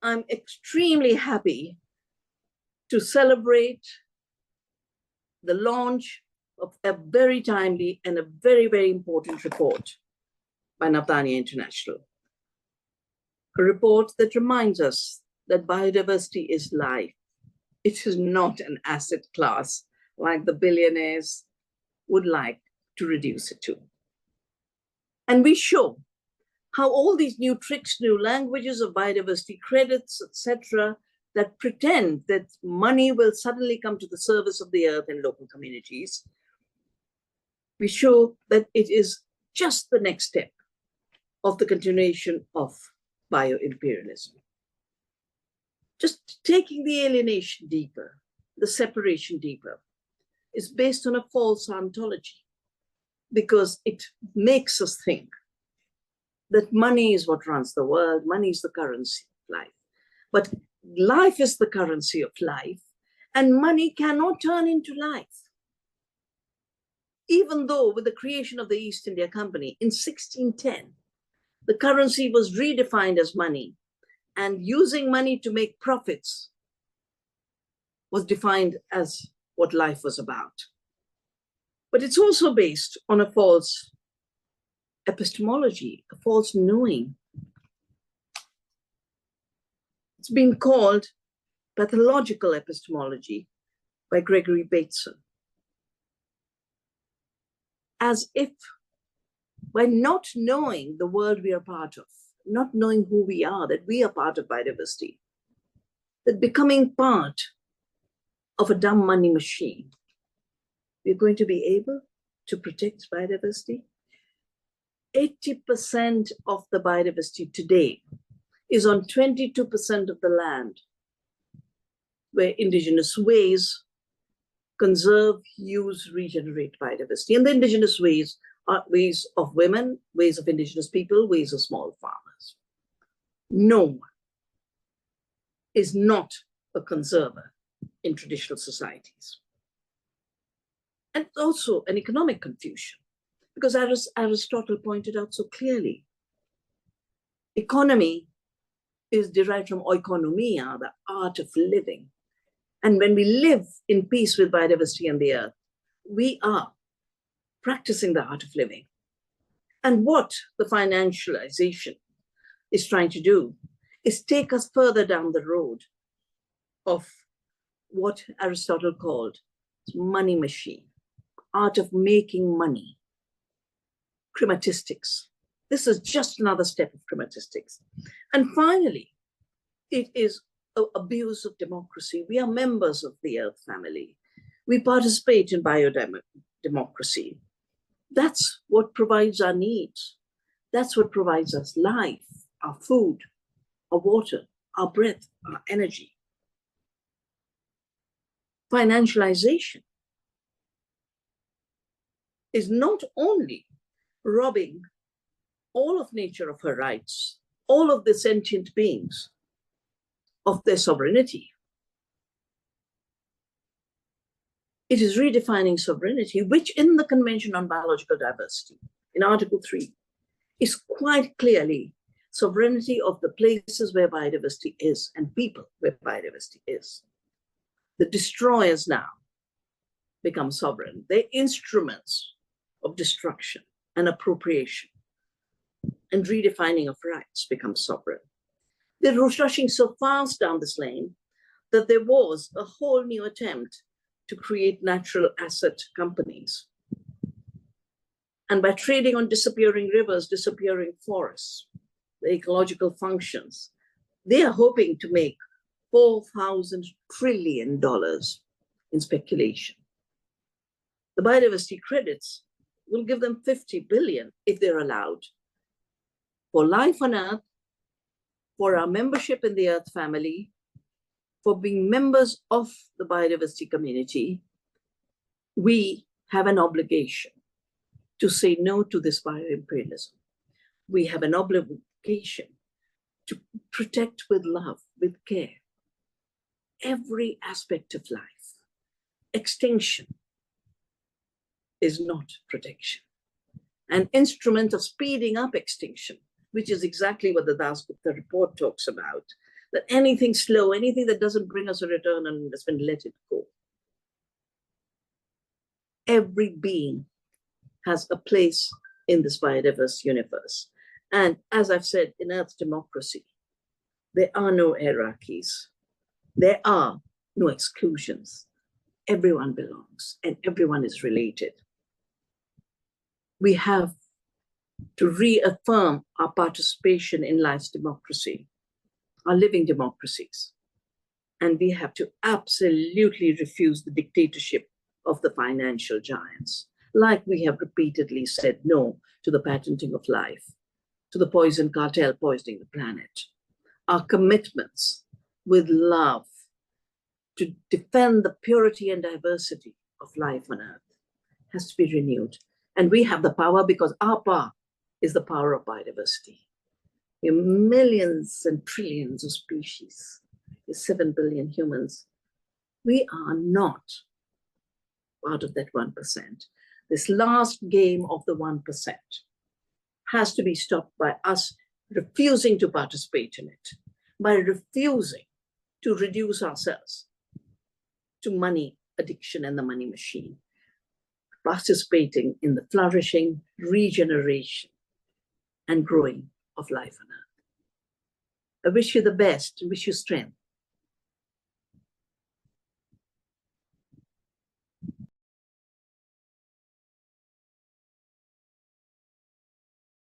I'm extremely happy to celebrate the launch of a very timely and a very, very important report by Navdanya International. A report that reminds us that biodiversity is life. It is not an asset class like the billionaires would like to reduce it to. And we show how all these new tricks, new languages of biodiversity credits, etc., that pretend that money will suddenly come to the service of the earth and local communities, we show that it is just the next step of the continuation of bio-imperialism. Just taking the alienation deeper, the separation deeper, is based on a false ontology, because it makes us think that money is what runs the world, money is the currency of life. But life is the currency of life, and money cannot turn into life. Even though with the creation of the East India Company in 1610, the currency was redefined as money, and using money to make profits was defined as what life was about. But it's also based on a false epistemology, a false knowing. It's been called pathological epistemology by Gregory Bateson. As if by not knowing the world we are part of, not knowing who we are, that we are part of biodiversity, that becoming part of a dumb money machine, we're going to be able to protect biodiversity. 80% of the biodiversity today is on 22% of the land where indigenous ways conserve, use, regenerate biodiversity. And the indigenous ways are ways of women, ways of indigenous people, ways of small farmers. No one is not a conserver in traditional societies. And also an economic confusion, because as Aristotle pointed out so clearly, economy is derived from oikonomia, the art of living. And when we live in peace with biodiversity and the earth, we are practicing the art of living. And what the financialization is trying to do is take us further down the road of what Aristotle called money machine, art of making money, chromatistics. This is just another step of chromatistics. And finally, it is abuse of democracy. We are members of the Earth family. We participate in biodemocracy. That's what provides our needs. That's what provides us life, our food, our water, our breath, our energy. Financialization is not only robbing all of nature of her rights, all of the sentient beings of their sovereignty. It is redefining sovereignty, which in the Convention on Biological Diversity, in Article 3, is quite clearly sovereignty of the places where biodiversity is and people where biodiversity is. The destroyers now become sovereign. They're instruments of destruction and appropriation, and redefining of rights becomes sovereign. They're rushing so fast down this lane that there was a whole new attempt to create natural asset companies. And by trading on disappearing rivers, disappearing forests, the ecological functions, they are hoping to make $4,000 trillion in speculation. The biodiversity credits will give them 50 billion if they're allowed for life on Earth, for our membership in the Earth family, for being members of the biodiversity community. We have an obligation to say no to this bio-imperialism. We have an obligation to protect with love, with care, every aspect of life. Extinction is not protection. An instrument of speeding up extinction, which is exactly what the Dasgupta report talks about, that anything slow, anything that doesn't bring us a return on investment, let it go. Every being has a place in this biodiverse universe. And as I've said, in Earth's democracy, there are no hierarchies. There are no exclusions. Everyone belongs and everyone is related. We have to reaffirm our participation in life's democracy, our living democracies. And we have to absolutely refuse the dictatorship of the financial giants, like we have repeatedly said no to the patenting of life, to the poison cartel poisoning the planet. Our commitments with love to defend the purity and diversity of life on Earth has to be renewed. And we have the power because our power is the power of biodiversity. There are millions and trillions of species. There's 7 billion humans. We are not part of that 1%. This last game of the 1% has to be stopped by us refusing to participate in it, by refusing to reduce ourselves to money addiction and the money machine, participating in the flourishing, regeneration, and growing of life on Earth. I wish you the best, I wish you strength.